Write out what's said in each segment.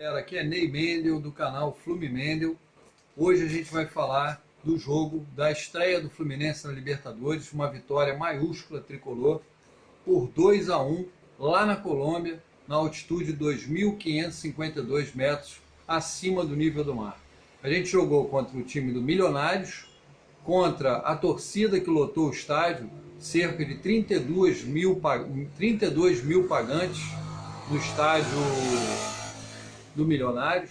Aqui é Ney Mendel do canal Flume Mendel. Hoje a gente vai falar do jogo da estreia do Fluminense na Libertadores, uma vitória maiúscula tricolor por 2-1 lá na Colômbia, na altitude de 2.552 metros acima do nível do mar. A gente jogou contra o time do Milionários, contra a torcida que lotou o estádio, cerca de 32 mil pagantes no estádio do Milionários,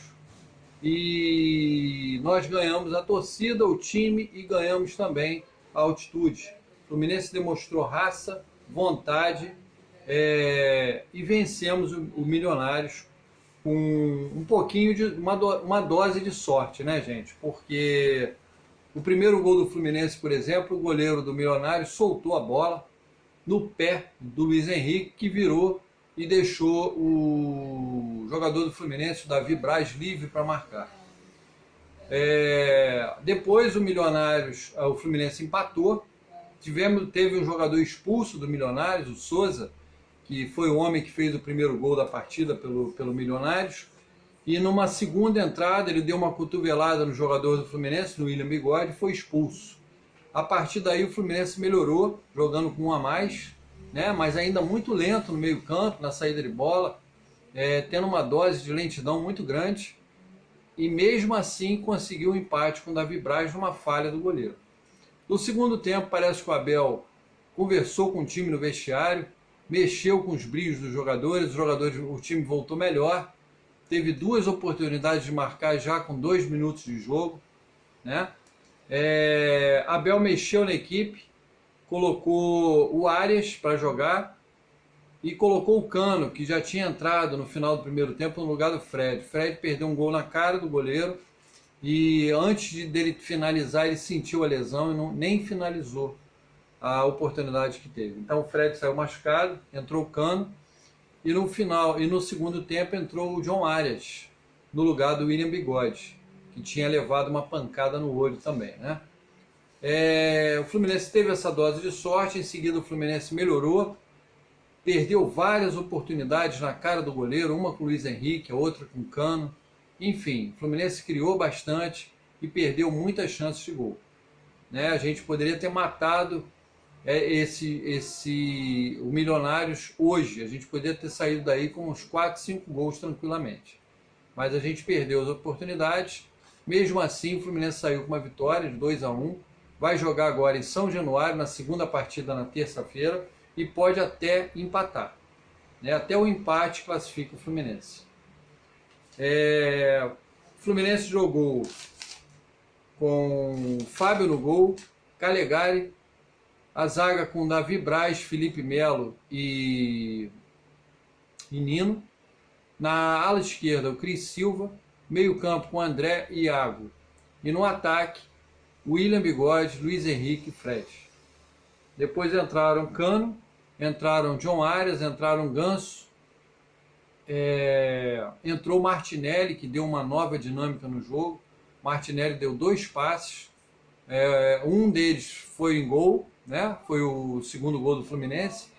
e nós ganhamos a torcida, o time, e ganhamos também a altitude. O Fluminense demonstrou raça, vontade, e vencemos o Milionários com um pouquinho de uma dose de sorte, né, gente? Porque o primeiro gol do Fluminense, por exemplo, o goleiro do Milionários soltou a bola no pé do Luiz Henrique, que virou e deixou o jogador do Fluminense, o Davi Braz, livre para marcar. Depois o Fluminense empatou, teve um jogador expulso do Milionários, o Souza, que foi o homem que fez o primeiro gol da partida pelo Milionários, e numa segunda entrada ele deu uma cotovelada no jogador do Fluminense, no William Bigode, e foi expulso. A partir daí o Fluminense melhorou, jogando com um a mais, né, mas ainda muito lento no meio campo, na saída de bola, tendo uma dose de lentidão muito grande, e mesmo assim conseguiu um empate com o Davi Braz numa falha do goleiro. No segundo tempo parece que o Abel conversou com o time no vestiário, mexeu com os brilhos dos jogadores, o time voltou melhor, teve duas oportunidades de marcar já com 2 minutos de jogo, né? Abel mexeu na equipe, colocou o Arias para jogar e colocou o Cano, que já tinha entrado no final do primeiro tempo no lugar do Fred. Fred perdeu um gol na cara do goleiro e antes dele finalizar ele sentiu a lesão e nem finalizou a oportunidade que teve. Então o Fred saiu machucado, entrou o Cano e no segundo tempo entrou o John Arias no lugar do William Bigode, que tinha levado uma pancada no olho também, né? O Fluminense teve essa dose de sorte, em seguida o Fluminense melhorou, perdeu várias oportunidades na cara do goleiro, uma com o Luiz Henrique, a outra com o Cano. Enfim, o Fluminense criou bastante e perdeu muitas chances de gol, né? A gente poderia ter matado o Milionários hoje, a gente poderia ter saído daí com uns 4, 5 gols tranquilamente, mas a gente perdeu as oportunidades. Mesmo assim o Fluminense saiu com uma vitória de 2-1, vai jogar agora em São Januário, na segunda partida na terça-feira, e pode até empatar, né? Até o empate classifica o Fluminense. O Fluminense jogou com Fábio no gol, Calegari, a zaga com Davi Braz, Felipe Melo e Nino, na ala esquerda o Cris Silva, meio campo com André e Iago, e no ataque William Bigode, Luiz Henrique e Fred. Depois entraram Cano, entraram John Arias, entraram Ganso, entrou Martinelli, que deu uma nova dinâmica no jogo. Martinelli deu 2 passes, um deles foi em gol, né? Foi o segundo gol do Fluminense,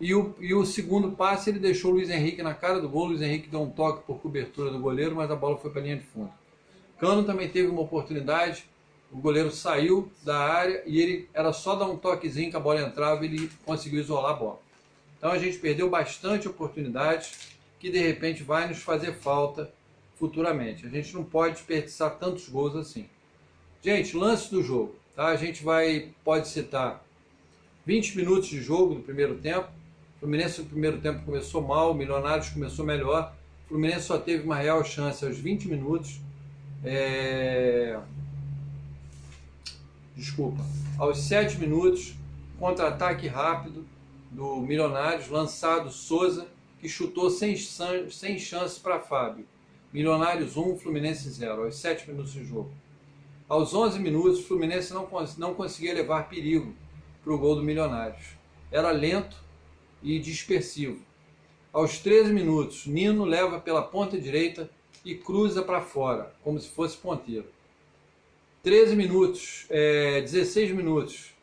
e o segundo passe ele deixou o Luiz Henrique na cara do gol. O Luiz Henrique deu um toque por cobertura do goleiro, mas a bola foi para a linha de fundo. Cano também teve uma oportunidade, o goleiro saiu da área e ele era só dar um toquezinho que a bola entrava e ele conseguiu isolar a bola. Então a gente perdeu bastante oportunidade que de repente vai nos fazer falta futuramente. A gente não pode desperdiçar tantos gols assim. Gente, lance do jogo, tá? A gente pode citar 20 minutos de jogo do primeiro tempo. O Fluminense no primeiro tempo começou mal, o Milionários começou melhor. O Fluminense só teve uma real chance aos 20 minutos. Aos 7 minutos, contra-ataque rápido do Milionários, lançado Souza, que chutou sem chance para Fábio. Milionários 1, Fluminense 0, aos 7 minutos de jogo. Aos 11 minutos, o Fluminense não conseguia levar perigo para o gol do Milionários. Era lento e dispersivo. Aos 13 minutos, Nino leva pela ponta direita e cruza para fora, como se fosse ponteiro. 16 minutos,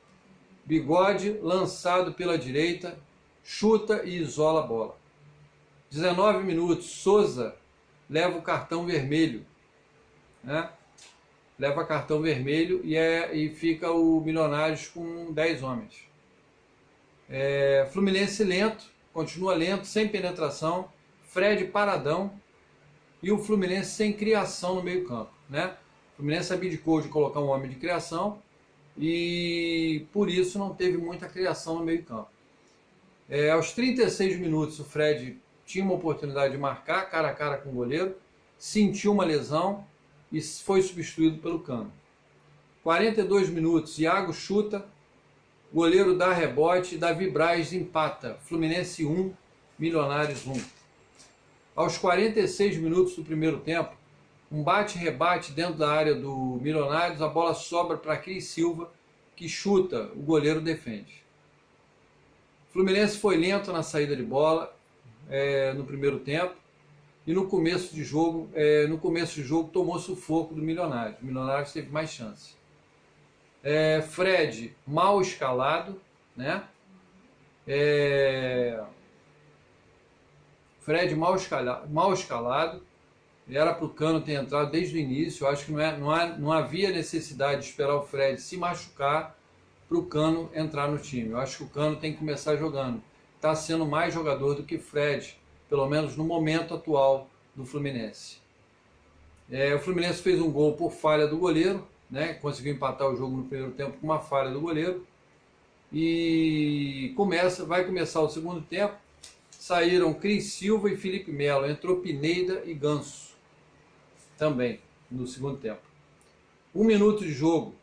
Bigode, lançado pela direita, chuta e isola a bola. 19 minutos, Souza leva o cartão vermelho, né? Leva cartão vermelho e fica o Milionários com 10 homens. Fluminense lento, continua lento, sem penetração, Fred paradão e o Fluminense sem criação no meio campo, né? O Fluminense abdicou de colocar um homem de criação e por isso não teve muita criação no meio campo. Aos 36 minutos o Fred tinha uma oportunidade de marcar cara a cara com o goleiro, sentiu uma lesão e foi substituído pelo Cano. 42 minutos, Iago chuta, goleiro dá rebote, Davi Braz empata, Fluminense 1, Milionários 1. Aos 46 minutos do primeiro tempo, um bate-rebate dentro da área do Milionários, a bola sobra para Cris Silva, que chuta, o goleiro defende. O Fluminense foi lento na saída de bola no primeiro tempo e no começo de jogo tomou sufoco do Milionários. O Milionários teve mais chance. Fred mal escalado, né? Fred mal escalado. Era para o Cano ter entrado desde o início. Eu acho que não havia necessidade de esperar o Fred se machucar para o Cano entrar no time. Eu acho que o Cano tem que começar jogando. Está sendo mais jogador do que Fred, pelo menos no momento atual do Fluminense. O Fluminense fez um gol por falha do goleiro, né? Conseguiu empatar o jogo no primeiro tempo com uma falha do goleiro. E vai começar o segundo tempo. Saíram Cris Silva e Felipe Melo. Entrou Pineda e Ganso também no segundo tempo. 1 minuto de jogo.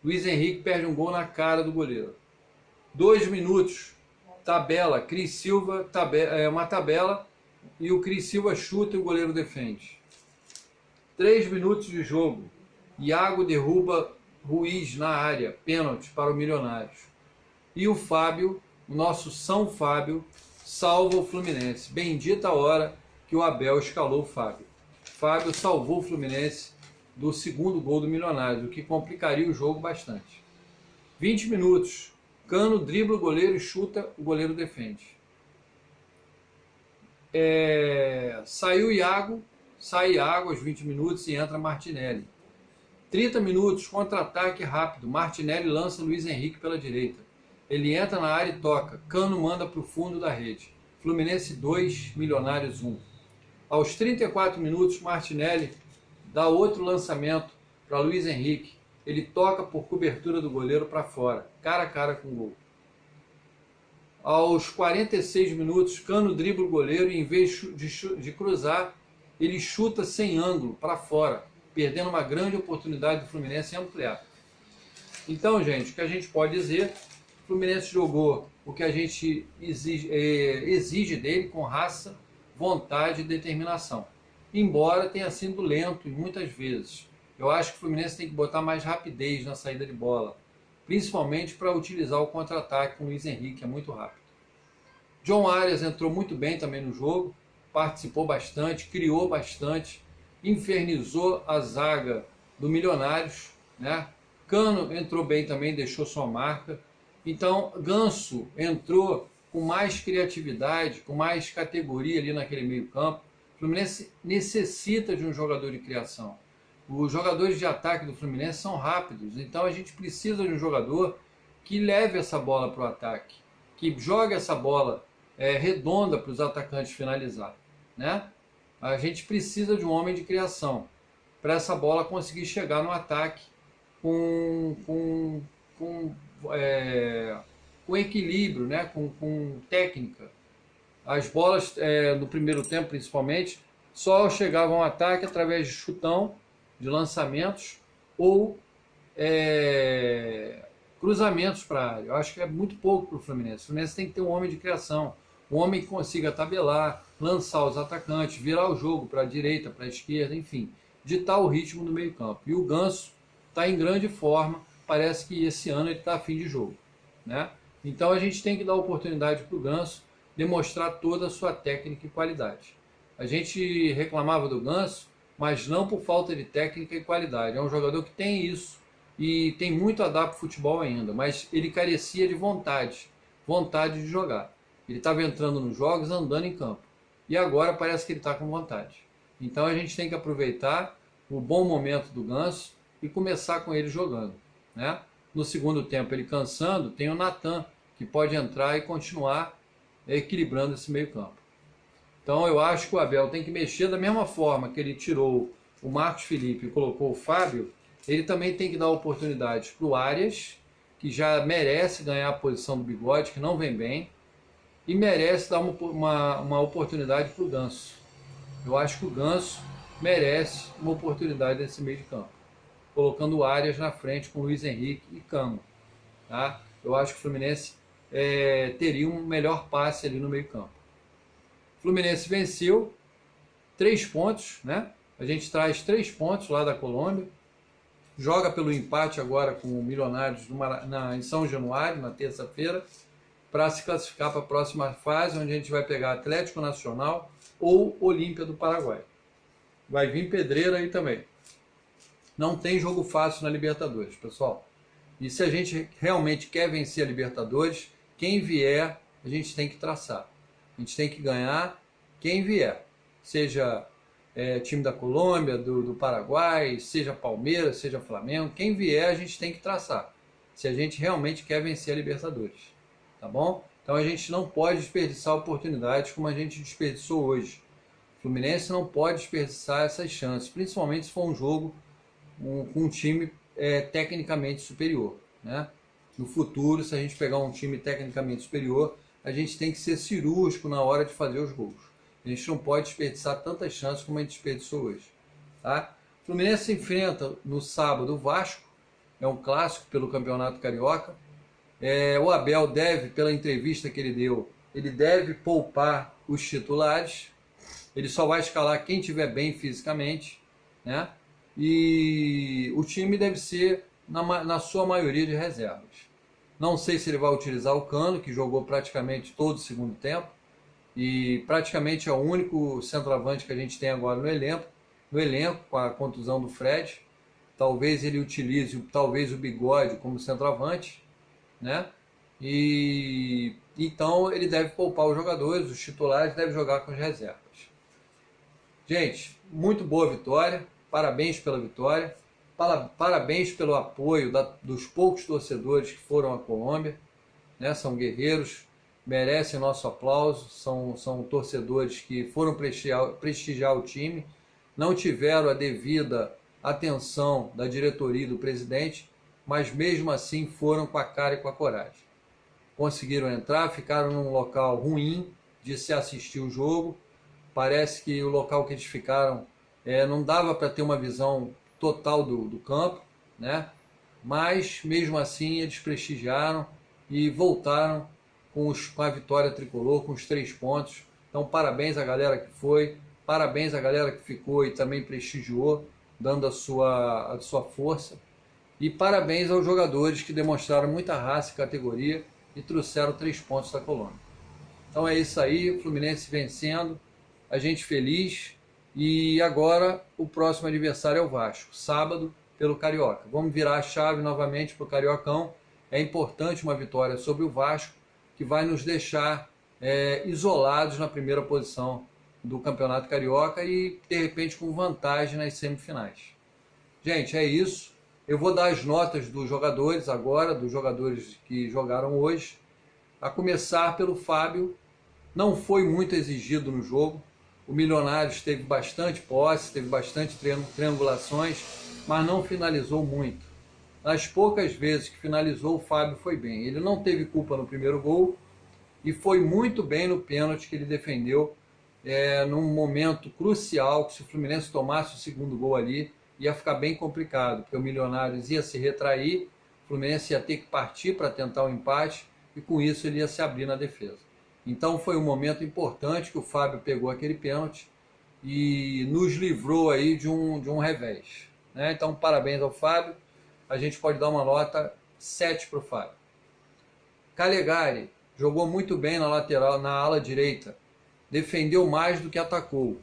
Luiz Henrique perde um gol na cara do goleiro. 2 minutos. Tabela. Cris Silva, uma tabela. E o Cris Silva chuta e o goleiro defende. 3 minutos de jogo. Iago derruba Ruiz na área. Pênalti para o Milionários. E o Fábio, o nosso São Fábio, salva o Fluminense. Bendita a hora que o Abel escalou o Fábio. Fábio salvou o Fluminense do segundo gol do Milionários, o que complicaria o jogo bastante. 20 minutos. Cano dribla o goleiro e chuta, o goleiro defende. Sai Iago aos 20 minutos e entra Martinelli. 30 minutos, contra-ataque rápido. Martinelli lança Luiz Henrique pela direita. Ele entra na área e toca. Cano manda para o fundo da rede. Fluminense 2, Milionários 1. Aos 34 minutos, Martinelli dá outro lançamento para Luiz Henrique. Ele toca por cobertura do goleiro para fora, cara a cara com o gol. Aos 46 minutos, Cano dribla o goleiro e em vez de cruzar, ele chuta sem ângulo para fora, perdendo uma grande oportunidade do Fluminense em ampliar. Então, gente, o que a gente pode dizer, o Fluminense jogou o que a gente exige dele com raça, vontade e determinação. Embora tenha sido lento muitas vezes. Eu acho que o Fluminense tem que botar mais rapidez na saída de bola, principalmente para utilizar o contra-ataque com o Luiz Henrique, que é muito rápido. John Arias entrou muito bem também no jogo, participou bastante, criou bastante, infernizou a zaga do Milionários, né? Cano entrou bem também, deixou sua marca. Então, Ganso entrou com mais criatividade, com mais categoria ali naquele meio campo. O Fluminense necessita de um jogador de criação. Os jogadores de ataque do Fluminense são rápidos, então a gente precisa de um jogador que leve essa bola para o ataque, que jogue essa bola redonda para os atacantes finalizar, né? A gente precisa de um homem de criação para essa bola conseguir chegar no ataque com equilíbrio, né? com técnica. As bolas, no primeiro tempo principalmente, só chegavam ao ataque através de chutão, de lançamentos ou cruzamentos para a área. Eu acho que é muito pouco para o Fluminense. O Fluminense tem que ter um homem de criação, um homem que consiga tabelar, lançar os atacantes, virar o jogo para a direita, para a esquerda, enfim, ditar o ritmo do meio campo. E o Ganso está em grande forma, parece que esse ano ele está a fim de jogo, né? Então a gente tem que dar oportunidade para o Ganso demonstrar toda a sua técnica e qualidade. A gente reclamava do Ganso, mas não por falta de técnica e qualidade. É um jogador que tem isso e tem muito a dar para o futebol ainda, mas ele carecia de vontade de jogar. Ele estava entrando nos jogos, andando em campo. E agora parece que ele está com vontade. Então a gente tem que aproveitar o bom momento do Ganso e começar com ele jogando, né? No segundo tempo, ele cansando, tem o Natan, que pode entrar e continuar equilibrando esse meio campo. Então eu acho que o Abel tem que mexer da mesma forma que ele tirou o Marcos Felipe e colocou o Fábio, ele também tem que dar oportunidades para o Arias, que já merece ganhar a posição do Bigode, que não vem bem, e merece dar uma oportunidade para o Ganso. Eu acho que o Ganso merece uma oportunidade nesse meio de campo, colocando o Arias na frente com o Luiz Henrique e Cano. Tá? Eu acho que o Fluminense teria um melhor passe ali no meio campo. O Fluminense venceu 3 pontos, né? A gente traz 3 pontos lá da Colômbia, joga pelo empate agora com o Milionários em São Januário, na terça-feira, para se classificar para a próxima fase, onde a gente vai pegar Atlético Nacional ou Olímpia do Paraguai. Vai vir pedreira aí também. Não tem jogo fácil na Libertadores, pessoal. E se a gente realmente quer vencer a Libertadores, quem vier, a gente tem que traçar. A gente tem que ganhar quem vier. Seja time da Colômbia, do Paraguai, seja Palmeiras, seja Flamengo. Quem vier, a gente tem que traçar. Se a gente realmente quer vencer a Libertadores. Tá bom? Então a gente não pode desperdiçar oportunidades como a gente desperdiçou hoje. O Fluminense não pode desperdiçar essas chances, principalmente se for um jogo com um time tecnicamente superior, né? No futuro, se a gente pegar um time tecnicamente superior, a gente tem que ser cirúrgico na hora de fazer os gols. A gente não pode desperdiçar tantas chances como a gente desperdiçou hoje. Tá? O Fluminense enfrenta no sábado o Vasco, é um clássico pelo Campeonato Carioca. O Abel deve, pela entrevista que ele deu, ele deve poupar os titulares. Ele só vai escalar quem estiver bem fisicamente, né? E o time deve ser, na sua maioria, de reservas. Não sei se ele vai utilizar o Cano, que jogou praticamente todo o segundo tempo, e praticamente é o único centroavante que a gente tem agora no elenco, com a contusão do Fred. Talvez ele utilize o Bigode como centroavante, né? E então ele deve poupar os jogadores, os titulares devem jogar com as reservas. Gente, muito boa vitória, parabéns pela vitória, parabéns pelo apoio dos poucos torcedores que foram à Colômbia, né? São guerreiros, merecem nosso aplauso, são torcedores que foram prestigiar o time, não tiveram a devida atenção da diretoria e do presidente, mas mesmo assim foram com a cara e com a coragem. Conseguiram entrar, ficaram num local ruim de se assistir o jogo. Parece que o local que eles ficaram não dava para ter uma visão total do campo, né? Mas mesmo assim eles prestigiaram e voltaram com a vitória tricolor, com os 3 pontos. Então parabéns à galera que foi, parabéns à galera que ficou e também prestigiou, dando a sua força. E parabéns aos jogadores que demonstraram muita raça e categoria e trouxeram 3 pontos da Colômbia. Então é isso aí, Fluminense vencendo, a gente feliz. E agora o próximo adversário é o Vasco, sábado pelo Carioca. Vamos virar a chave novamente para o Cariocão. É importante uma vitória sobre o Vasco, que vai nos deixar isolados na primeira posição do Campeonato Carioca e de repente com vantagem nas semifinais. Gente, é isso. Eu vou dar as notas dos jogadores agora, dos jogadores que jogaram hoje. A começar pelo Fábio, não foi muito exigido no jogo. O Milionários teve bastante posse, teve bastante triangulações, mas não finalizou muito. Nas poucas vezes que finalizou, o Fábio foi bem. Ele não teve culpa no primeiro gol e foi muito bem no pênalti que ele defendeu num momento crucial, que se o Fluminense tomasse o segundo gol ali, ia ficar bem complicado, porque o Milionários ia se retrair, o Fluminense ia ter que partir para tentar o empate e com isso ele ia se abrir na defesa. Então foi um momento importante que o Fábio pegou aquele pênalti e nos livrou aí de um revés, né? Então parabéns ao Fábio, a gente pode dar uma nota 7 para o Fábio. Calegari jogou muito bem na lateral, na ala direita, defendeu mais do que atacou.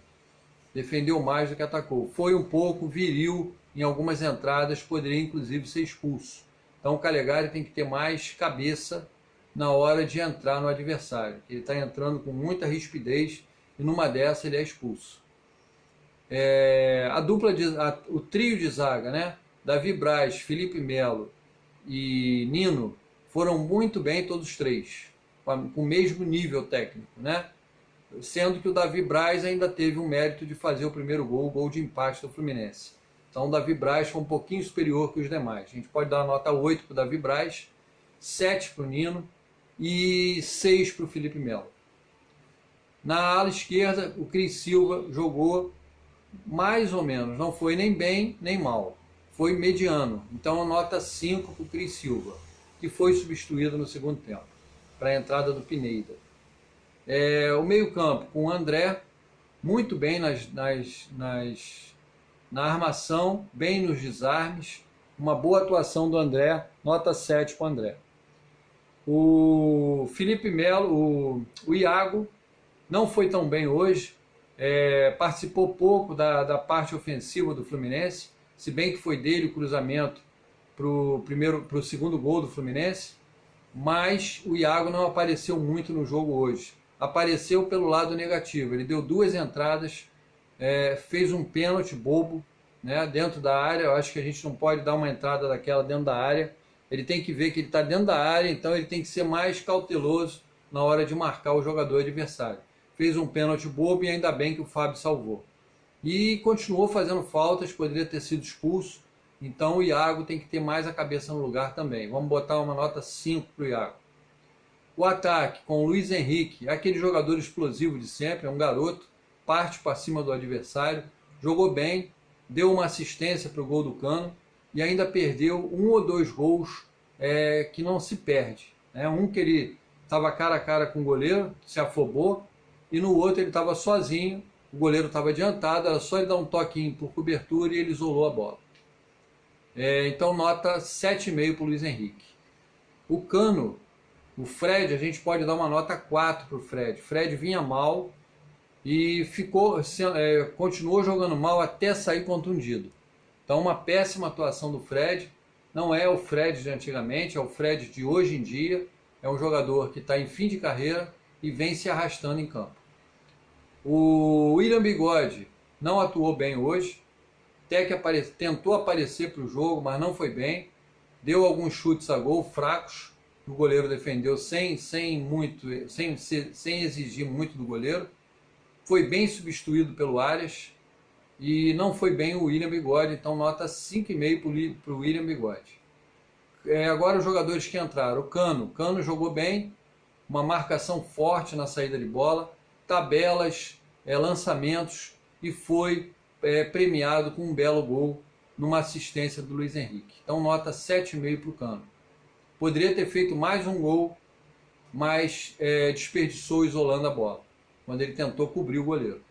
Foi um pouco viril em algumas entradas, poderia inclusive ser expulso. Então o Calegari tem que ter mais cabeça na hora de entrar no adversário. Ele está entrando com muita rispidez e numa dessa ele é expulso. O trio de zaga, né? Davi Braz, Felipe Melo e Nino foram muito bem todos os três, com o mesmo nível técnico, né? Sendo que o Davi Braz ainda teve o mérito de fazer o primeiro gol, o gol de empate do Fluminense. Então o Davi Braz foi um pouquinho superior que os demais. A gente pode dar uma nota 8 para o Davi Braz, 7 para o Nino e 6 para o Felipe Melo. Na ala esquerda, o Cris Silva jogou mais ou menos, não foi nem bem nem mal, foi mediano. Então nota 5 para o Cris Silva, que foi substituído no segundo tempo, para a entrada do Pineda. O meio campo com o André, muito bem na armação, bem nos desarmes, uma boa atuação do André, nota 7 para o André. O Felipe Melo, o Iago, não foi tão bem hoje, participou pouco da parte ofensiva do Fluminense, se bem que foi dele o cruzamento para o segundo gol do Fluminense, mas o Iago não apareceu muito no jogo hoje. Apareceu pelo lado negativo, ele deu 2 entradas, fez um pênalti bobo, né, dentro da área. Eu acho que a gente não pode dar uma entrada daquela dentro da área, ele tem que ver que ele está dentro da área, então ele tem que ser mais cauteloso na hora de marcar o jogador adversário. Fez um pênalti bobo e ainda bem que o Fábio salvou. E continuou fazendo faltas, poderia ter sido expulso, então o Iago tem que ter mais a cabeça no lugar também. Vamos botar uma nota 5 para o Iago. O ataque com o Luiz Henrique, aquele jogador explosivo de sempre, é um garoto, parte para cima do adversário, jogou bem, deu uma assistência para o gol do Cano e ainda perdeu 1 ou 2 gols que não se perde. Um que ele estava cara a cara com o goleiro, se afobou, e no outro ele estava sozinho, o goleiro estava adiantado, era só ele dar um toquinho por cobertura e ele isolou a bola. Então nota 7,5 para o Luiz Henrique. O Cano, o Fred, a gente pode dar uma nota 4 para o Fred. Fred vinha mal e continuou jogando mal até sair contundido. Então uma péssima atuação do Fred. Não é o Fred de antigamente, é o Fred de hoje em dia. É um jogador que está em fim de carreira e vem se arrastando em campo. O William Bigode não atuou bem hoje. Até que tentou aparecer para o jogo, mas não foi bem. Deu alguns chutes a gol fracos. O goleiro defendeu sem exigir muito do goleiro. Foi bem substituído pelo Arias e não foi bem o William Bigode, então nota 5,5 para o William Bigode. Agora os jogadores que entraram. O Cano jogou bem, uma marcação forte na saída de bola, tabelas, lançamentos e foi premiado com um belo gol numa assistência do Luiz Henrique. Então nota 7,5 para o Cano. Poderia ter feito mais um gol, mas desperdiçou isolando a bola, quando ele tentou cobrir o goleiro.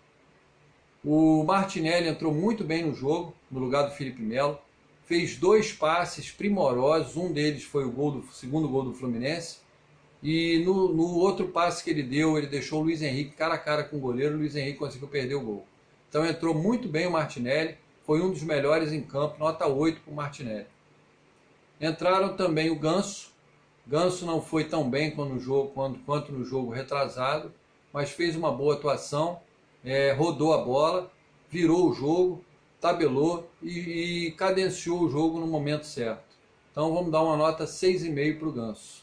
O Martinelli entrou muito bem no jogo, no lugar do Felipe Melo, fez 2 passes primorosos, um deles foi o segundo gol do Fluminense, e no outro passe que ele deu, ele deixou o Luiz Henrique cara a cara com o goleiro, o Luiz Henrique conseguiu perder o gol. Então entrou muito bem o Martinelli, foi um dos melhores em campo, nota 8 para o Martinelli. Entraram também o Ganso. Ganso não foi tão bem quanto no jogo retrasado, mas fez uma boa atuação, rodou a bola, virou o jogo, tabelou e cadenciou o jogo no momento certo. Então vamos dar uma nota 6,5 para o Ganso.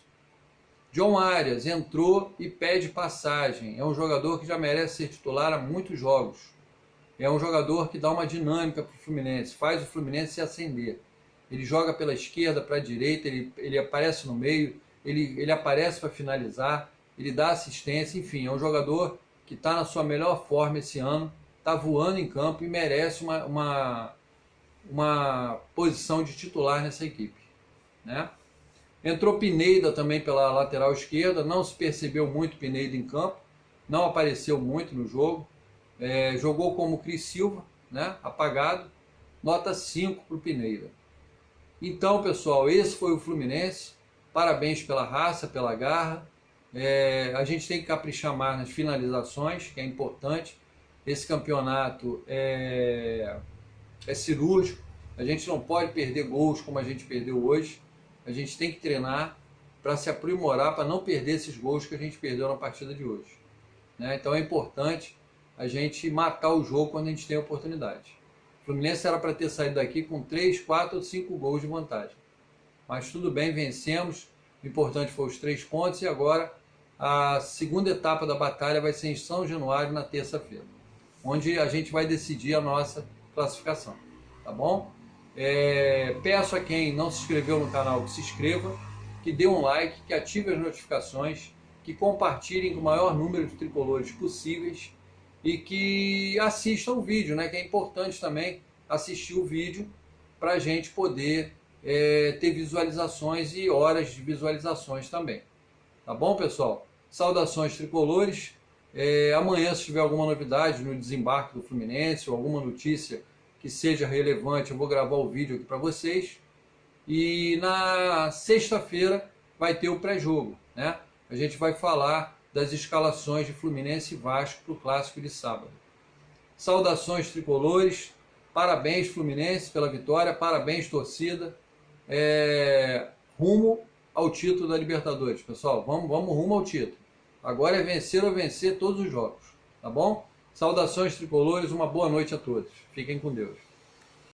John Arias entrou e pede passagem. É um jogador que já merece ser titular há muitos jogos. É um jogador que dá uma dinâmica para o Fluminense, faz o Fluminense se acender. Ele joga pela esquerda, para a direita, ele aparece no meio, ele aparece para finalizar, ele dá assistência, enfim, é um jogador que está na sua melhor forma esse ano, está voando em campo e merece uma posição de titular nessa equipe, né? Entrou Pineda também pela lateral esquerda, não se percebeu muito Pineda em campo, não apareceu muito no jogo, jogou como Cris Silva, né? Apagado, nota 5 para o Pineda. Então, pessoal, esse foi o Fluminense. Parabéns pela raça, pela garra. A gente tem que caprichar mais nas finalizações, que é importante. Esse campeonato é cirúrgico. A gente não pode perder gols como a gente perdeu hoje. A gente tem que treinar para se aprimorar, para não perder esses gols que a gente perdeu na partida de hoje, né? Então é importante a gente matar o jogo quando a gente tem a oportunidade. O Fluminense era para ter saído daqui com 3, 4 ou 5 gols de vantagem. Mas tudo bem, vencemos. O importante foi os 3 pontos e agora a segunda etapa da batalha vai ser em São Januário na terça-feira, onde a gente vai decidir a nossa classificação, tá bom? Peço a quem não se inscreveu no canal que se inscreva, que dê um like, que ative as notificações, que compartilhem com o maior número de tricolores possíveis e que assistam o vídeo, né? Que é importante também assistir o vídeo para a gente poder ter visualizações e horas de visualizações também. Tá bom, pessoal? Saudações tricolores. Amanhã, se tiver alguma novidade no desembarque do Fluminense ou alguma notícia que seja relevante, eu vou gravar o vídeo aqui para vocês. E na sexta-feira vai ter o pré-jogo, né? A gente vai falar das escalações de Fluminense e Vasco para o clássico de sábado. Saudações tricolores, parabéns Fluminense pela vitória, parabéns torcida, rumo ao título da Libertadores, pessoal, vamos rumo ao título. Agora é vencer ou vencer todos os jogos, tá bom? Saudações tricolores, uma boa noite a todos. Fiquem com Deus.